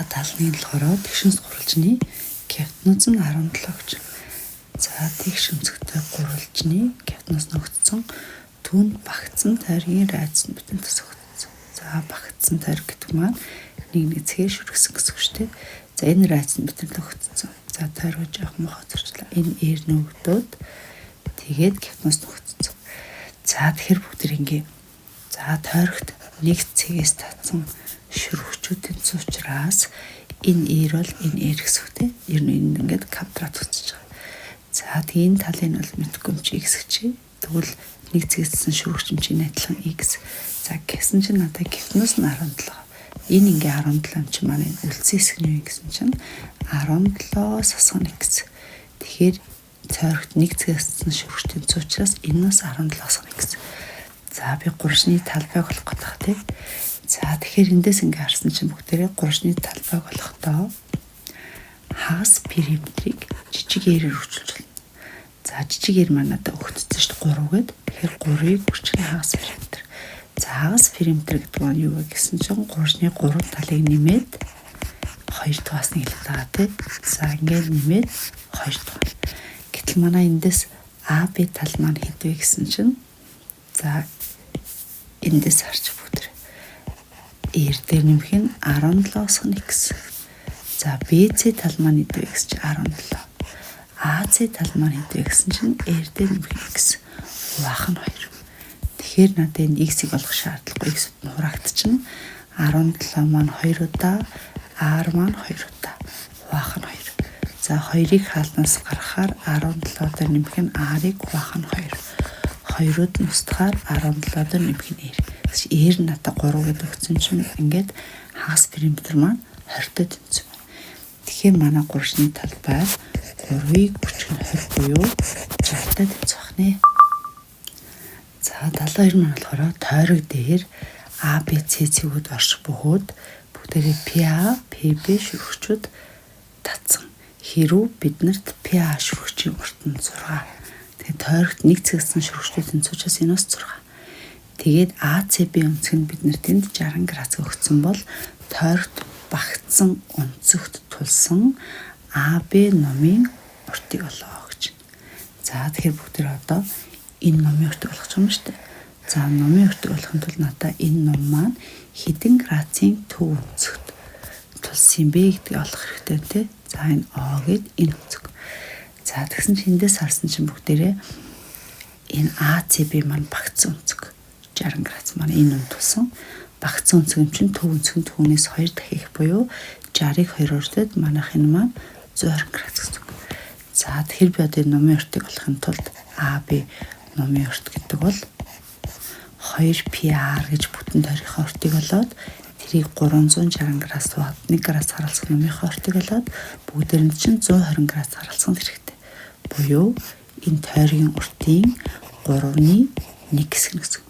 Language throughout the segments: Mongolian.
талны болохоор тэгшин сурвалжны гипноз нь 17 гэж. За тэгш өнцгтэй гурвалжны гипноз ногдсон түүнд багтсан тойргийн райц нь бүтэн төсөгдсөн. За багтсан тойрог гэдэг маань нэг цэгээр шүргсэн гэсэн үг шүү дээ. За энэ райц нь бүтэн ногдсон. За тойрог жоох мохоо зурчлаа. Энэ эр нөгдөөд тэгээд гипноз ногдсон. За тэгэхээр бүгд ингээ за тойрогт нэг цэгээс татсан шүргчүүдийн цуучраас энэ эр бол энэ эр гэсэн үг тийм. Ер нь ингээд квадрат үүсэж байгаа. За тийм талын бол мэдгүй юм чи x гэж. Тэгвэл нэг цэгсэн шүргч юм чи адилхан x. За гэсэн чинь надад гипноз нь 17. Энэ ингээ 17 чи манай үлдсэн хэсэг нь юу гэсэн чинь 17 сасган x. Тэгэхээр тойрогт нэг цэгсэн шүргчийн цуучраас энэс 17 сасган x. За би гуршны талбайг олох гэдэг тийм. За тэгэхээр эндээс ингээ харсан чинь бүгдээрээ гуршны талбайг олохдоо хагас периметрийг жижигээрээр хурцлж байна. За жижигээр манад өгөгдсөн шүү дээ 3 гээд. Тэгэхээр 3-ыг хурцлах хагас периметр. За хагас периметр гэдэг нь юу вэ гэсэн чинь гуршны 3 талыг нэмээд 2 дугаас нь хэлээд байгаа тийм. За ингээд нэмээд 2 дугаар. Гэтэл манай эндээс AB тал маань хэд вэ гэсэн чинь за эндээс харж бүгдэр. Эр дээр нэмэх нь 17 x. За BC тал маань хэд вэ гэсэн чинь 17. AC тал маань хэд вэ гэсэн чинь эр дээр нэмэх x. Хуваах нь 2. Тэгэхээр надад энэ x-ийг олох шаардлагагүй. X нь хураагдчихна. 17 маань 2 удаа, R маань 2 удаа. Хуваах нь 2. За 2-ыг хаалнаас гаргахаар 17 дээр нэмэх нь R-ыг хуваах нь 2. 2-ууд нь устгахаар 17 дээр нэмэх нь R. Эр надад 3 гэдэг өгсөн чинь ингээд хагас периметр маань 20-д тэнцсэн байна. Тэгэхээр манай гуршны талбай 3-ыг 20 буюу 60-д тэнцэх нэ. За 72 маань болохоор тойрог дээр ABC цэгүүд орших бөгөөд бүгдээрээ PA, PB шүргчүүд татсан. Хэрүү биднэрт PA шүргчийн урт нь 6. Тэгээд тойрогт нэг цэгсэн шүргчүүдийн цуучаас энэ бас 6. Тэгээд ACB өнцөг нь бид нар тэнд 60 градус өгсөн бол тойрогт багтсан өнцөгт тулсан AB номын уртыг олоо гэж. За тэгэхээр бүгд одоо энэ номын уртыг олох юм шүү дээ. За номын уртыг олохын тулд надад энэ ном маань хэдэн градусын төв өнцөгт тулсан юм бэ гэдгийг олох хэрэгтэй тий. За энэ O гэд энэ өнцөг. За тэгсэн чинь эндээс харсан чинь бүгдээрээ энэ ACB маань багтсан өнцөг 60 градус маань энэ ном тулсан. Багтсан өнцөг юм чинь төв өнцөг нь түүнээс 2 дахин их буюу 60-ыг 2-оор дэд манайх энэ маань 120 градус гэсэн. За тэгэхээр би одоо энэ номын уртыг олохын тулд AB номын урт гэдэг бол 2PR гэж бүтэн тойргийнхаа уртыг олоод тэрийг 360 градус бод 1 градус харалцах номынхаа уртыг олоод бүгдээрэнд чинь 120 градус харалцах хэрэгтэй. Буюу энэ тойргийн уртын 3-ны 1 хэсэг гэсэн.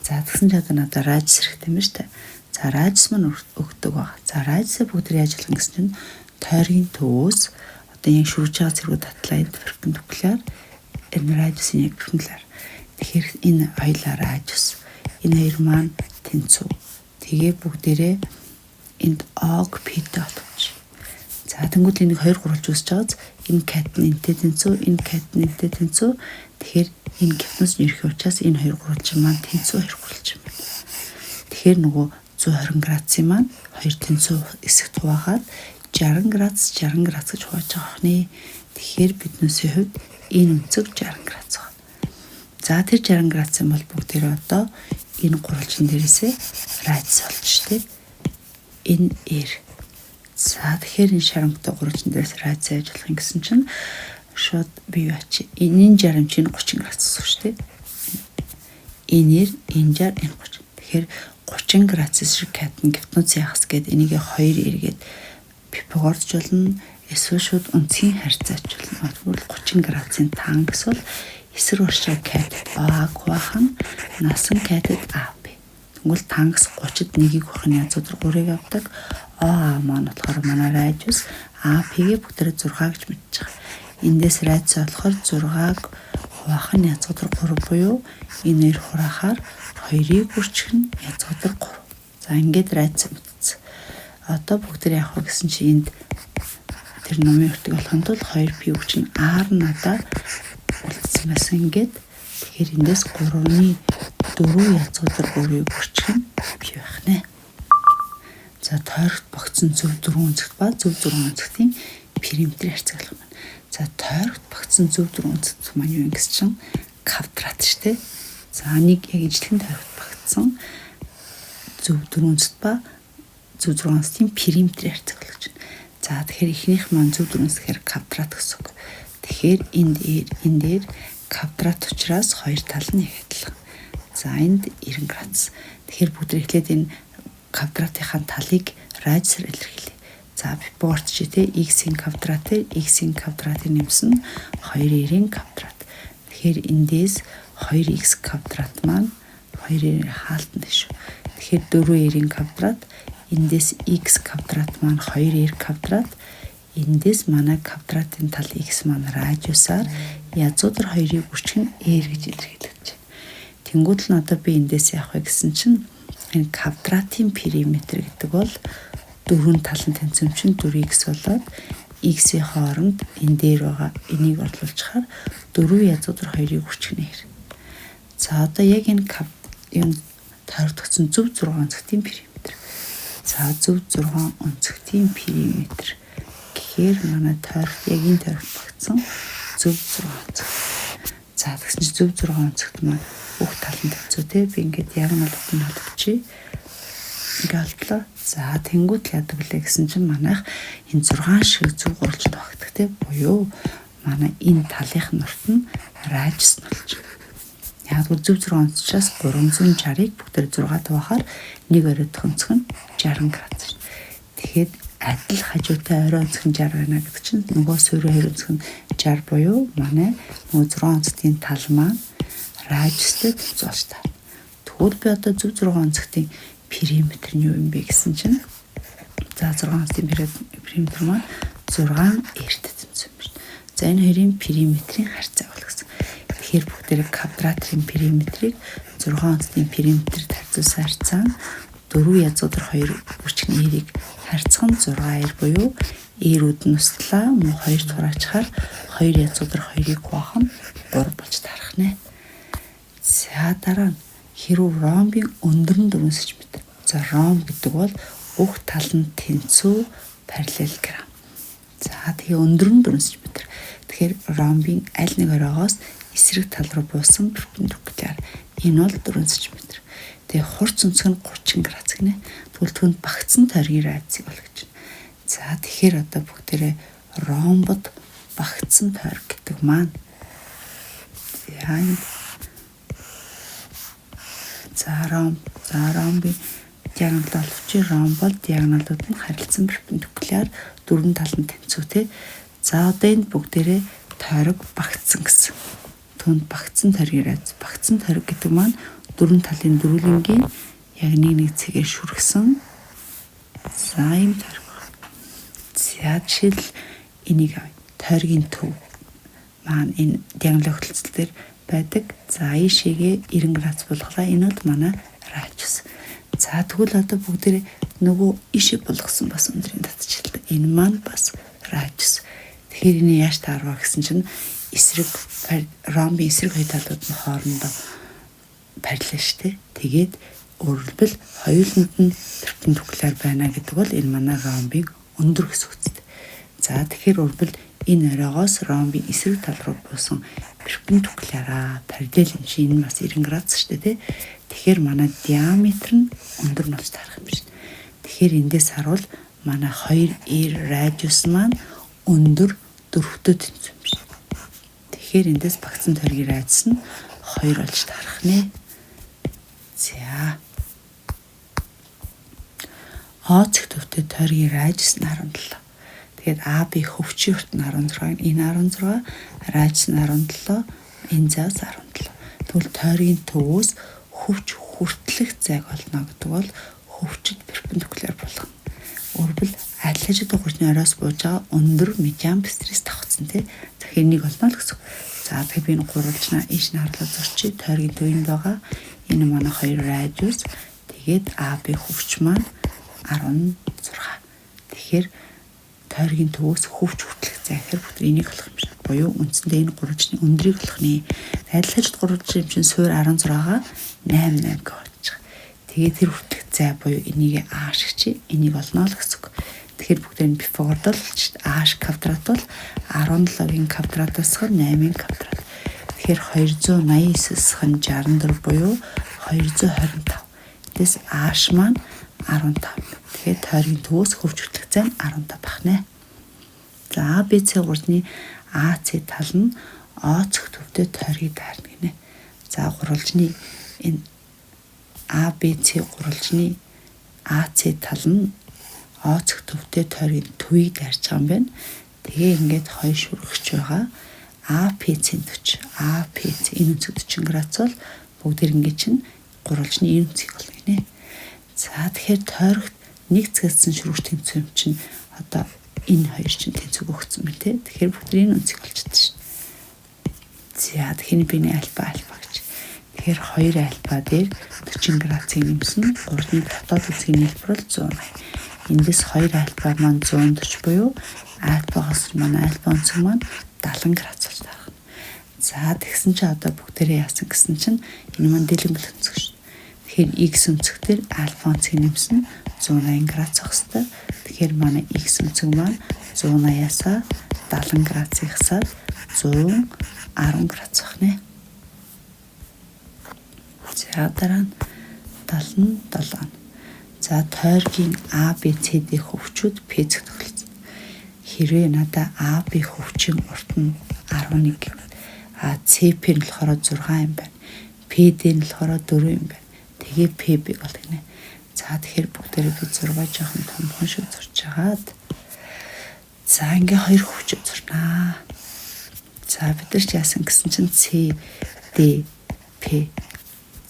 За тэгсэн чинь одоо надад радиус хэрэгтэй юм шүү дээ. За радиус маань өгдөг байгаа. За радиусаа бүгд яаж ажиллах гэсэн чинь тойргийн төвөөс одоо яг шүрж байгаа зэрэг татлаа перпендикуляр энэ радиусын яг перпендикуляр. Тэгэхээр энэ хоёлаа радиус. Энэ хоёр маань тэнцүү. Тэгээ бүгдээрээ энд ог пит олж. За тэнгуүл энийг 2 гурвалж үүсэж байгааз энэ катнинтэй тэнцүү, энэ катнинтэй тэнцүү. Тэгэхээр энэ гипноз нэрхий учраас энэ 2 гурвалж маань тэнцүү 2 гурвалж юм байна. Тэгэхээр нөгөө 120 градусын маань 2 тэнцүү хэсэгт хуваагаад 60 градус гэж хувааж байгаа хнэ. Тэгэхээр биднээсийн хувьд энэ өнцөг 60 градус байна. За тэр 60 градусын бол бүгдээрээ одоо энэ гурвалжин дээрээсээ радиус болж штэ. Энэ R. За тэгэхээр энэ шарамтай гурвалжин дээрээс радиус ажиллах юм гэсэн чинь шууд бий ачи. Энэ 60 чинь 30 градус шүү дээ. Энэ R, энэ 60, энэ 30. Тэгэхээр 30 градус шиг катн гипноз яхас гээд энийг 2 эргээд Пифагорч болно. Эсвэл шууд үнцгийн харьцаач болно. Тэгвэл 30 градусын тангс бол эсрэг уршаа кат А хувахан насан катд AB. Тэгвэл тангс 30-д 1-ийг хуваах нь язууд 3-ыг авдаг. А маань болохоор манай радиус AP-г бүгдээр 6 гэж мэдж байгаа. Эндээс радиус болохоор 6-г хуваах нь язууд 3 буюу энэ 2 хураахаар 2-ыг бүрчих нь язууд 3. За ингээд радиус мэдсэн. Одоо бүгд яах вэ гэсэн чи энд тэр номын өртөг болохын тулд 2p өгч нь r надаа үлдсэн байсан ингээд тэгэхээр эндээс 3-ны 4 язгуур 3-ыг өгчих нь p байх нэ. За тойрогт багтсан зөв 4 өнцөгт ба зөв 6 өнцөгтийн периметрийн харьцуулга маань. За тойрогт багтсан зөв 4 өнцөгт маань юу гэсэн чинь квадрат шүү дээ. За нэг яг ижлэхэн тойрогт багтсан зөв 4 өнцөгт ба зөв 6 өнцгийн периметрийн харьцуулга гэж байна. За тэгэхээр эхнийх маань зөв 4 өнцгөр квадрат гэсэн үг. Тэгэхээр энэ дээр квадрат учраас хоёр тал нь яг адилхан. За энд 90 градус. Тэгэхээр бүгд эхлээд энэ квадратынхаа талыг радиусаар илэрхийлье. За биборт чи тэ x-ийн квадратыг x-ийн квадратыг нэмсэн 2-ийн квадрат. Тэгэхээр эндээс 2x квадрат маань 2-ийн хаалтанд шүү. Тэгэхээр 4-ийн квадрат эндээс x квадрат маань 2-ийн квадрат эндээс манай квадратын тал x маань радиусаар язгуур 2-ыг үрчгэн r гэж илэрхийлж байна. Тэнгүүд л одоо би эндээс явах вэ гэсэн чинь энэ квадратын периметр гэдэг бол 4 талын тэнцвэр чинь 4x болоод x-ийн хооронд энэ дээр байгаа энийг орлуулчихаар 4 язгуур 2-ыг үрчгэнээр. За одоо яг энэ тойрогдсон зөв 6 онцгтын периметр. За зөв 6 онцгтын периметр гэхээр манай тойрогт яг энэ тойрогт багтсан зөв 6 онцгт. За тэгсэн чинь зөв 6 онцгт маань бүх талын тэнцвэртэй би ингээд диагоналууд нь холбочих. Галтлаа. За тэнгуут л яадаг лээ гэсэн чинь манайх энэ 6 шиг зөв гурвалжид багтдаг те буюу манай энэ талынх нь урт нь радиус нь болж байна. Яг л зөв 6 онцчаас 360-ыг бүгдээр 6 тавахаар нэг оройдох онцг нь 60 градус. Тэгэхээр адил хажуутай орой онцг нь 60 байна гэдэг чинь нөгөө суурийн хоёр онцг нь 60 буюу манай нөгөө 6 онцгийн тал маань радиустай тэнцвэрч таа. Тэгвэл би одоо зөв 6 онцгтын периметр нь юу юм бэ гэсэн чинь за 6 онцгийн периметр маань 6r-тэй тэнцвэр байна. За энэ хоёрын периметрийн харьцаа бол гэсэн. Тэгэхээр бүгдээрээ квадратын периметрийг 6 онцгийн периметрт харьцуулсан харьцаа нь 4 язгуур 2 үрчгэн r-ийг харьцах нь 6r буюу r-үүд нь услаа мөн 2 дугаарчаар 2 язгуур 2-ыг хуваах нь 3 болж тарах нэ. За дараа нь хэрв ромбын өндөр нь 4 см. За ромб гэдэг бол бүх тал нь тэнцүү параллелограмм. За тэгээ өндөр нь 4 см. Тэгэхээр ромбын аль нэг оройгоос эсрэг тал руу буусан перпендикуляр. Энэ бол 4 см. Тэгээ хурц өнцөг нь 30 градус гинэ. Тэгвэл түүнд багтсан тойргийн радиусыг бол гэж байна. За тэгэхээр одоо бүгдээрээ ромбод багтсан тойрог гэдэг маань за ромбын диагоналд олвч ромбол диагоналууд нь харилцан перпендикуляр дөрвөн талын тэнцвүүтэй. За одоо энэ бүгдээрээ тойрог багтсан гэсэн. Түүнд багтсан тойргийн радиус. Багтсан тойрог гэдэг маань дөрвөн талын дөрвөлнгийн яг нэг цэгээр шүргсэн. За ийм тойрог. За жишээл энийг тойргийн төв маань энэ диагоналын хөтөлцөл дээр байдаг. За ийшээгээ 90 градус болгохлаа. Энэ бол манай радиус. За тэгвэл одоо бүгдээ нөгөө ийшээ болгосон бас өндрийн татчихлаа. Энэ маань бас радиус. Тэгэхээр энэ яаж таарваа гэсэн чинь эсрэг ромбын эсрэг хоёр талууд нь хоорондоо параллел штэ. Тэгээд өөрөлдвөл хоёуланд нь перпендикуляр байна гэдэг бол энэ манай ромбын өндөр гэсэн үгтэй. За тэгэхээр өөрөлдвөл энэ оройгоос ромбын эсрэг тал руу буусан перпендикуляраа параллел юм шиг энэ бас 90 градус штэ тий. Тэгэхээр манай диаметр нь өндөр нь болж таарах юм биш. Тэгэхээр эндээс харуул манай 2r радиус маань өндөр дөрвтөд тэнцвэр юм биш. Тэгэхээр эндээс багтсан тойргийн радиус нь 2 болж таарах нэ. За А цэг төвтэй тойргийн радиус нь 17. Тэгээд AB хөвчийн урт нь 16, энэ 16, радиус нь 17, энэ заас 17. Тэгвэл тойргийн төвөөс хөвч хүртэлх зайг олно гэдэг бол хөвчөд перпендикуляр болгоно. Өөрөвл адилхан дугуйчны араас бууж байгаа өндөр медиан стресс давхцсан тий. Тэгэхээр нэг олно л гэсэн. За тэгэхээр би энэ гурвалжнаа ийш нь харлаа зурчи тойргийн төвөнд байгаа. Энэ манай 2 радиус. Тэгээд AB хөвч маань 16 Тэгэхээр тойргийн төвөөс хөвч хүртэлх зай гэхээр бүгд энийг олох юм шиг. Буюу үндсэндээ энэ гурвалжны өндрийг олох нэ. Адилхан гурвалжийн хэмжээ суур 16-га 8 гэж болж байгаа. Тэгээд тэр хүртэлх зай буюу энийг А шиг чи энийг олно л гэсэн үг. Тэгэхээр бүгдээ нь Пифагорд л А шиг квадрат бол 17-гийн квадратаас 8-ийн квадрат. Тэгэхээр 289-с 64 буюу 225. Тэс Аш маань 15. Тэгэхээр тойргийн төвөөс хөвч хүртэлх зай нь 15 байна. За АБЦ гурвалжны АЦ тал нь ОЦ төвтэй тойргийг дайрна гинэ. За гурвалжны энэ АБЦ гурвалжны АЦ тал нь ОЦ төвтэй тойргийн төвийг дайрч байгаа юм байна. Тэгээ ингээд хоёр шүргэж байгаа. АПЦ-ийн төч АПЦ энэ үнцэг 40 градус бол бүгд ингээд чинь гурвалжны энэ үнцгийг болно гинэ. За тэгэхээр тойрогт нэг цэгцсэн шүргэж тэнцүү юм чинь одоо энэ хоёр чинь тэнцүүг өгсөн байна те. Тэгэхээр бүгд энэ үнцгийг олж чадсан шин. За тэгэхээр биний альфа гэж. Тэгэхээр 2 альфа дээр 40 градусыг нэмсэн 3-ны дотоод үзгийн хэлбэр бол 180. Эндээс 2 альфа маань 140 буюу альфагаас маань альфа үнцэг маань 70 градус болж тарах. За тэгсэн чинь одоо бүгдээрээ яасан гэсэн чинь энэ маань дэлгэмэл үнцэг шин. Тэгэхээр x үнцэгтэр альфа үнцгийг нэмсэн 180 градус авах хэрэгтэй. Тэгэхээр манай x үнцэг маань 180-аас 70 градусыг хасаад 110 градус байна. За дараа нь 77. За тойргийн ABCD хөвчүүд P-зэг тохиолдсон. Хэрвээ надад AB хөвчийн урт нь 11 гэвэл CP нь болохоор 6 юм байна. PD нь болохоор 4 юм байна. Тэгээ PB бол гинэ. За тэгэхээр бүгдээрээ би 6 жоохон томхон шиг зурж агаад за ингээ хоёр хөвчөд зурнаа. За бид нар ч яасан гэсэн чинь CD P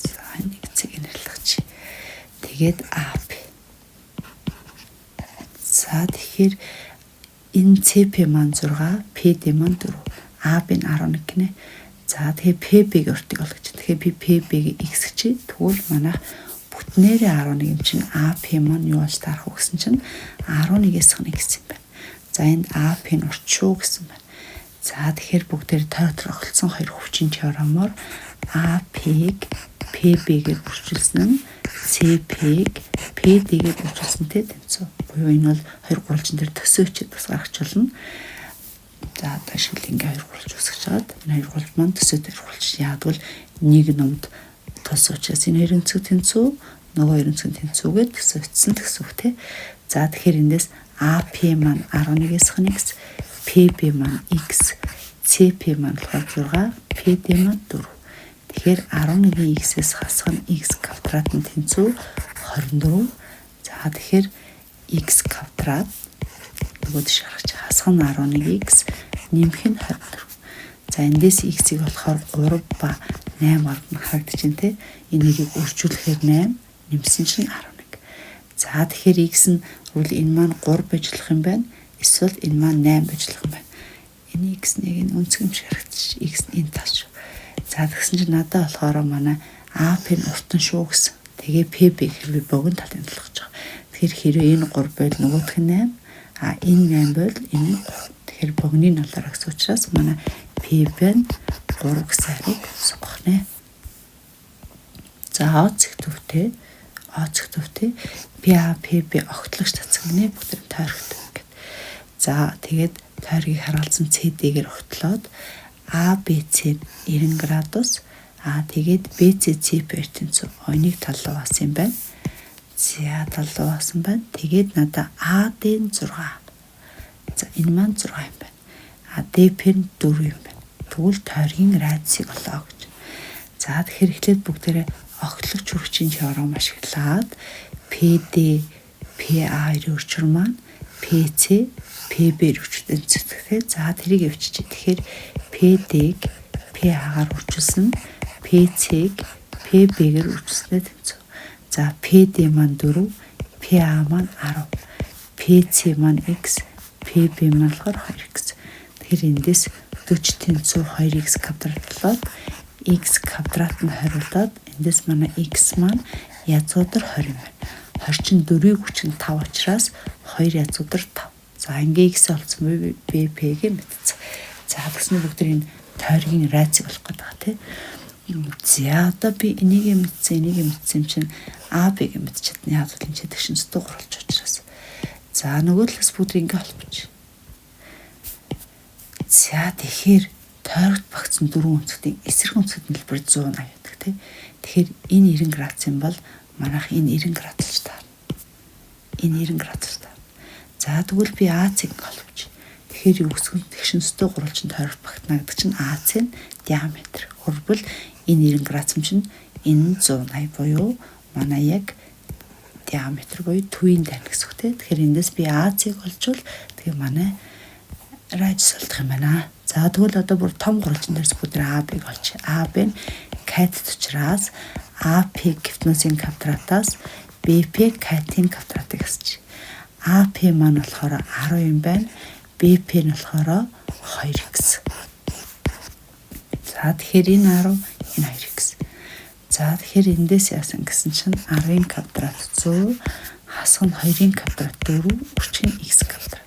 за нэг цэг нэрлэгч. Тэгээд AP. За тэгэхээр энэ CP маань 6, PD маань 4, AB нь 11 гинэ. За тэгээ PB-г уртыг олгож. Тэгэхээр би PB-г x чи тэгвэл манайх бүтнээрээ 11 юм чинь AP маань юу болж тарах вэ гэсэн чинь 11-ээс 1 гэсэн юм байна. За энд AP нь урт шүү гэсэн байна. За тэгэхээр бүгдээр тойрог огцсон хоёр хөвчийн теоремоор AP-г PB-гээр бүрчилсэн нь CP-г PD-гээр бүрчилсэнтэй тэнцүү. Буюу энэ бол хоёр гурвалжин дээр төсөөчөд бас гаргаж болно. За одоо шил ингээ хоёр гурвалж үсгэж чад. Энэ хоёр гурвалж маань төсөөд хоёр гурвалж. Яагвал нэг номд тос учраас энэ хоёр өнцөг тэнцүү, нөгөө хоёр өнцөг тэнцүүгээд төсөөцсөн төсөв те. За тэгэхээр эндээс AP маань 11-ээс 1x, PB маань x, CP маань 6, PD маань 4. Тэгэхээр 11-ийн x-ээс хасах нь x квадрат нь тэнцүү 24. За тэгэхээр x квадрат нөгөөд шаргач хасах нь 11x нэмэх нь 24. За эндээс x-ийг болохоор 3 ба 8 ард нь харагдаж байна те. Энийг өржүүлэхээр 8 нэмсэн чинь 11. За тэгэхээр x нь энэ маань 3 bijлах юм байна. Эсвэл энэ маань 8 bijлах юм байна. Энэ x-ийг нь өнцөг юм шиг харагдаж x нь энэ тал шүү. За тэгсэн чинь надад болохоор манай AP нь уртан шүү гэсэн. Тэгээ PB хэрвээ богино талын талгаж байгаа. Тэгэхээр хэрвээ энэ 3 байл нөгөөх нь 8, энэ 8 байл энэ 3. Тэгэхээр богины нулаар гэсэн учраас манай PB нь 3 гэсэн хариуг сонгох нэ. За ОЦ төвтэй PB огтлогч тацаг нэ бүгд тойрогт ингээд. За тэгээд тойргийг хараалсан CD-гээр огтлоод ABC 90 градус тэгээд BCCP тэнцүү оёныг тал руу басан юм байна. За тал руу басан байна. Тэгээд надад AD 6. За энэ маань 6 юм байна. DP нь 4 юм байна. Тэгвэл тойргийн радиусыг олоо гэж. За тэгэхээр эхлээд бүгдээрээ огтлогч хүрчийн теорем ашиглаад PD PA-ийн өрчөр маань PC PB-ээр өрчөлтөнд зүтгэхтэй. За тэрийг явуулчих. Тэгэхээр PD-г PA-гаар үржүүлсэн, PC-г PB-гээр үржүүлснээр тэнцүү. За PD маань 4, PA маань 10, PC маань x, PB маань болохоор 2x. Тэгэхээр эндээс 40 тэнцүү 2x квадратлоод x квадрат нь 20-лоод эндээс манай x маань язгуудар 20 юм байна. 20 чинь 4-ийг хүчин 5 учраас 2 язуудар 5. За ингээ x олцсон BP-г мэдсэн. За тэгснэ бүгд энэ тойргийн райцыг олох гэдэг байгаа тийм. За одоо би энийг мэдсэн юм чинь AB-г мэдчихэдний яагаад энэ тэгшин зүтг оруулж учраас. За нөгөө талаас бүгд ингээ холбож. За тэгэхээр тойрогт багцсан 4 өнцгтийн эсрэг өнцгт нөлбөр 180 гэдэг тийм. Тэгэхээр энэ 90 градусын бол манайх энэ 90 градусч таарна. Энэ 90 градус таарна. За тэгвэл би AC-г олвч. Тэгэхээр юу гэсэн тэгшин зүтг гурвалжин тойрогт багтана гэдэг чинь AC-ийн диаметр. Хөрвөл энэ 90 градус чинь энэ 180 буюу манай яг диаметр буюу төвийн тань гэсэн үг тийм. Тэгэхээр эндээс би AC-г олжвол тэгээ манай радиус олдох юм байна. За тэгвэл одоо бүр том гурвалжин дээрс бүгд AB-г олж. AB нь катет учраас AP гипносын квадратаас BP катийн квадратыг асч. AP маань болохоор 10 юм байна. BP нь болохоор 2x. За тэгэхээр энэ 10, энэ 2x. За тэгэхээр эндээс яасан гэсэн чинь 10-ын квадрат 100, хасах нь 2-ын квадрат 4, хүч нь x квадрат.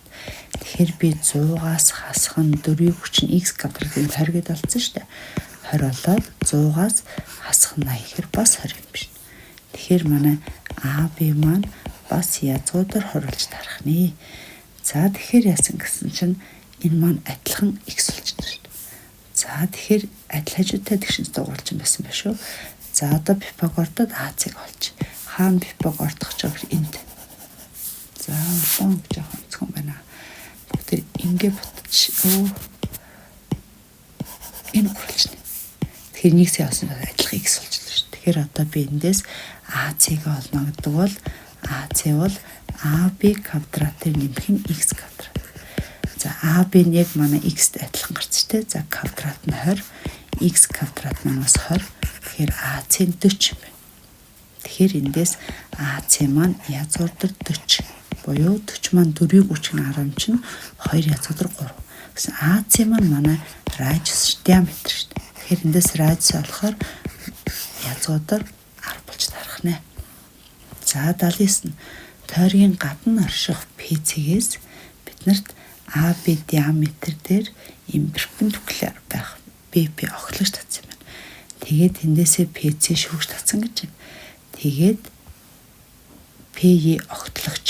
Тэгэхээр би 100-аас хасах нь 4-ийн хүч нь x квадратыг 20 гэдээ олцсон шүү дээ. 20 болоод 100-аас хасах нь 80 гэхээр бас 20 юм биш. Тэгэхээр манай AB маань бас язгуудаар хорлож тарах нэ. За тэгэхээр яасан гэсэн чинь энэ маань адилхан x болж байна шүү дээ. За тэгэхээр адил хажуутай тэгшин дууралж байсан байх шүү. За одоо Пифагордод AC-г олж. Хаана Пифагорд гэж байгаа энд. За удаан жоохон зөвхөн байна. Бүгд ингэ бутчих. Энэ гурвалж нэ. Тэгэхээр нэг сая олсон адилхан x болж байна шүү. Тэгэхээр одоо би эндээс AC-г олно гэдэг бол AC бол AB квадратын нэмэх нь x квадрат. За AB нь яг манай x-тэй адилхан гарч тэ. За квадрат нь 20, x квадрат нь бас 20. Тэгэхээр AC нь 40 юм байна. Тэгэхээр эндээс AC маань язгуудар 40 буюу 40 маань 4-ийн хүч нь 10 чинь 2 язгуудар 3. Гэсэн AC маань манай радиус диаметр шүү дээ. Тэгэхээр эндээс радиус болохоор язгуудар 10 болж тарах нэ. За 79 нь тойргийн гадна орших PC-гээс биднэрт AB диаметр дээр им перпендикуляр байх BP огтлогч татсан юм байна. Тэгээд тэндээсээ PC шүүгч татсан гэж байна. Тэгээд PE огтлогч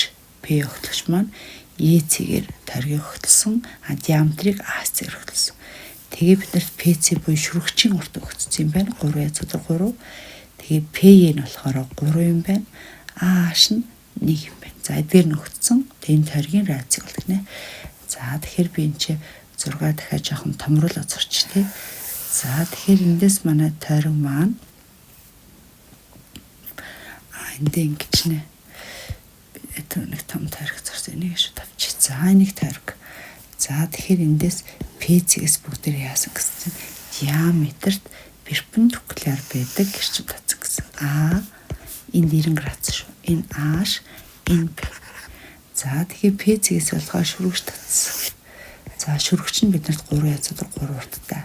маань EC-гээр тойргийг огтлсон, диаметрийг AC-гээр огтлсон. Тэгээд биднэрт PC буюу шүргчийн урт өгцсөн юм байна. 3 язгуудар 3. Тэгээд PE нь болохоор 3 юм байна. Ааш нь 1 юм байна. За эдгээр нөгдсөн. Тэгээд тойргийн радиусыг олох нэ. За тэгэхээр би энэ чи 6 дахиад жоохон томруулаад зурч тий. За тэгэхээр эндээс манай тойрог маань энд ингэж нэ. Ето нэг том тойрог зурсан. Энийг шүү тавьчих. За нэг тойрог. За тэгэхээр эндээс PC-гээс бүгдээр яасан гэсэн диаметрт перпендикуляр байдаг гэрчим татсан гэсэн. Энэ 90 градус шүү. Энэ H, энэ P. За тэгэхээр PC-гээс болохоор шүргч татсан. За шүргч нь биднэрт 3 язгуудар 3 урттай.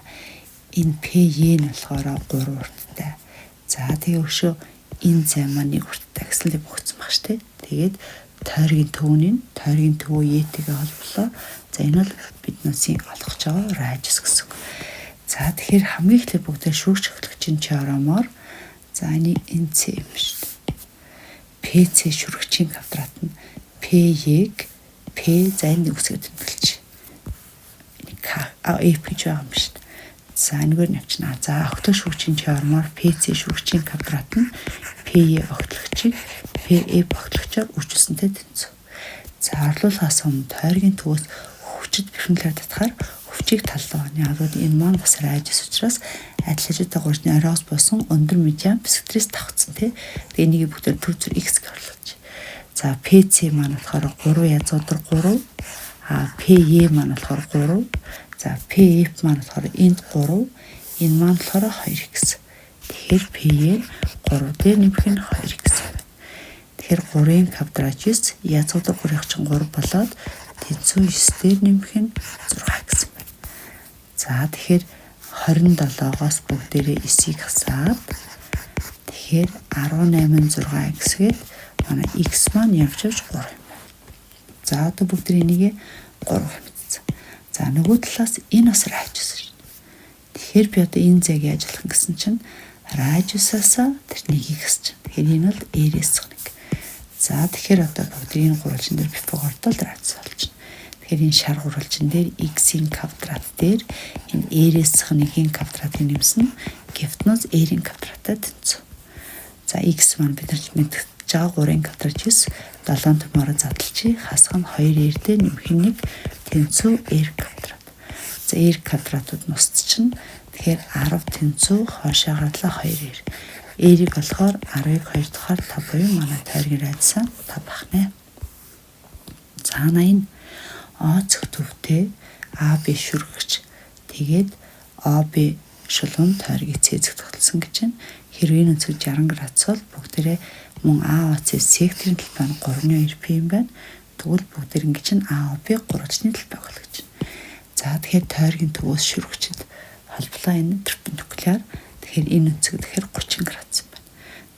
Энэ PE нь болохоор 3 урттай. За тэгээ өшөө энэ зай маань 1 урттай гэсэн л бүгдсэн баг ш. Тэгээд тойргийн төвөө E-тэйгээ холболоо. За энэ бол биднээсийн олох гэж байгаа радиус гэсэн. За тэгэхээр хамгийн эхлээд бүгдээ шүүгч хөтлөгчийн теоремоор за энэ C юм шүү дээ. PC шүргчийн квадрат нь P-ийг P за энэ үсгээд тэмдэглэж. Энэ F гэж байгаа юм шүү дээ. За энэгээр навчнаа. За огттой шүүгчийн теоремоор PC шүүгчийн квадрат нь P-ийг огтлогчийг P-ийг огтлогчоор үржилсэнтэй тэнцв. За орлуулахаас өмнө тойргийн төвөөс хүчит перпендикуляр татахаар хүчийг таллаа. Яг энэ маань бас радиус учраас адил хажуутай гурвны ариос босон өндөр медиан бисектрис давхцсан тий. Тэгээ энийг бүгдээр төр зүр x гэрлэж. За PC маань болохоор 3 язгуудар 3, PE маань болохоор 3, за PF маань болохоор энд 3, энэ маань болохоор 2x. Тэгэхээр PE 3 дээр нэмэх нь 2x. Тэгэхээр 3-ын квадрат 9 язгуудар 3-ын чинь 3 болоод тэнцүү 9 дээр нэмэх нь 6 гэсэн байна. За тэгэхээр 27-оос бүгдээрээ 9-ийг хасаад тэгэхээр 18-6 гэсгээд манай x маань явж 3 юм байна. За одоо бүгд энийг 3 хэмжсэн. За нөгөө талаас энэ бас радиус шин. Тэгэхээр би одоо энэ зэгийг яаж болох гэсэн чинь радиусаас тэр нэгийг хэсэж чинь. Тэгэхээр энэ бол ээрээс нэг. За тэгэхээр одоо бүгд энэ гурвалжин дээр Пифагортой радиус болж байна. Тэгэхээр энэ шар гурвалжин дээр x-ийн квадрат дээр энэ ээрээс нэгийн квадратыг нэмсэн гипотенуз r-ийн квадраттай тэнцүү. За x маань бид нар мэдж байгаа 3-ын квадрат 9 7 төмөөрөө задлчи хасах нь 2r дээр нэмэх нь 1 тэнцүү r квадрат. За r квадратууд нь устчихна. Тэгэхээр 10 тэнцүү хоошоо гаргалаа 2r. R-ийг болохоор 10-ыг 2 дахаар 5 буюу манай тойргийн радиусаа 5 бахнэ. За энэ O цэг төвтэй AB шүргэгч тэгээд OB шулуун тойргийн цэцэг тогтолсон гэж байна. Хэрвээ энэ цэг 60 градус бол бүгдээрээ мөн AOC секторын талбай нь 3.2 p юм байна. Тэгвэл бүгдээр ингэ чинь AOB 3-ны талбай болох гэж байна. За тэгэхээр тойргийн төвөөс шүргэгчд холболоо энэ перпендикуляр. Тэгэхээр энэ цэг тэгэхээр 30 градус юм байна.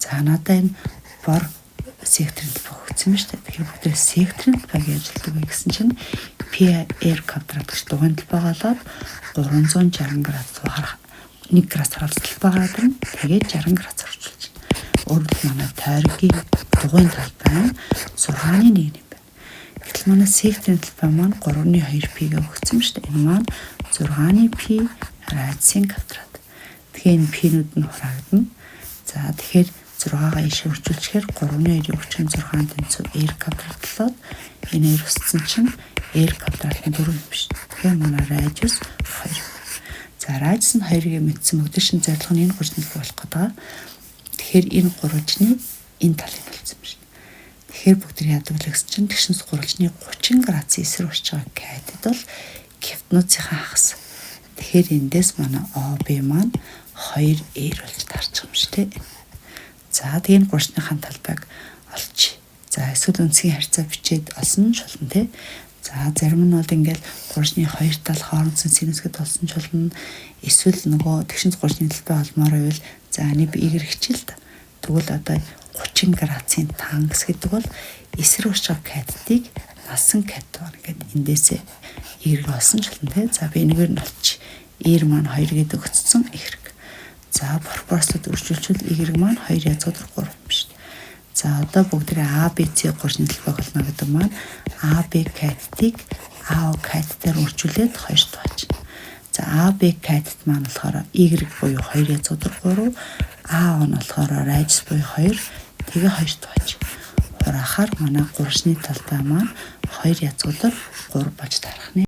За надаа энэ бор секторын талбай өгсөн юм шүү дээ. Тэгэхээр бүгдээ секторын талбайг ажилладаг вэ гэсэн чинь PR квадрат гэж дугуйн талбайгаа болоод 360 градус харах 1 градус харалцал байгаа юм. Тэгээд 60 градус орчуулж байна. Өөрөлд манай тойргийн дугуйн талбай нь 6-ны 1 юм байна. Гэтэл манай секторын талбай маань 3.2 p-г өгсөн юм шүү дээ. Энэ маань 6-ны p радиусын квадрат. Тэгэхээр энэ p-нүүд нь хураагдана. За тэгэхээр 6-гаа ишээ үржүүлчихээр 3.2 36 тэнцүү r квадрат болоод энэ өссөн чинь r квадрат нь 4 юм биш. Тэгэхээр манай радиус 2. За радиус нь 2-ыг мэдсэн бүгд шин зорилго нь энэ гурван болох гэдэг. Тэгэхээр энэ гурвалжны энэ талыг болсон юм шиг. Тэгэхээр бүгд яадаг л гэсэн чинь тэгшинс гурвалжны 30 градусын эсрэг урч байгаа катет бол гипотенузынхаа хагас. Тэгэхээр эндээс манай OB маань 2r болж таарч байгаа юм шүү дээ. За тэгээд гурвалжныхаа талбайг олчих. За эсвэл үндсгийн харьцаа бичээд олсон шулна тий. За зарим нь бол ингээл гурвалжны хоёр тал хоорондсон синусгэд олсон шулна. Эсвэл нөгөө тэгшинс гурвалжны талбай олмоор байвал за нэг y хичээл та. Тэгвэл одоо 30 градусын тангас гэдэг бол эсрэг урч байгаа катетыг насан катет гэдэг эндээсээ y олсон шулна тий. За би энэгээр нь олчих. R маань 2 гэдэг өгцсөн y. За пропорцид үржүүлчихвэл y маань 2 язгуудар 3 юм шүү дээ. За одоо бүгдээ ABC гурвалжны талбай болно гэдэг маань AB катетыг AO катетээр үржүүлээд 2 тааж. За AB катет маань болохоор y буюу 2 язгуудар 3, AO нь болохоор радиус буюу 2, тэгээ 2 тааж. Хураахаар манай гурвалжны талбай маань 2 язгуудар 3 болж тарах нэ.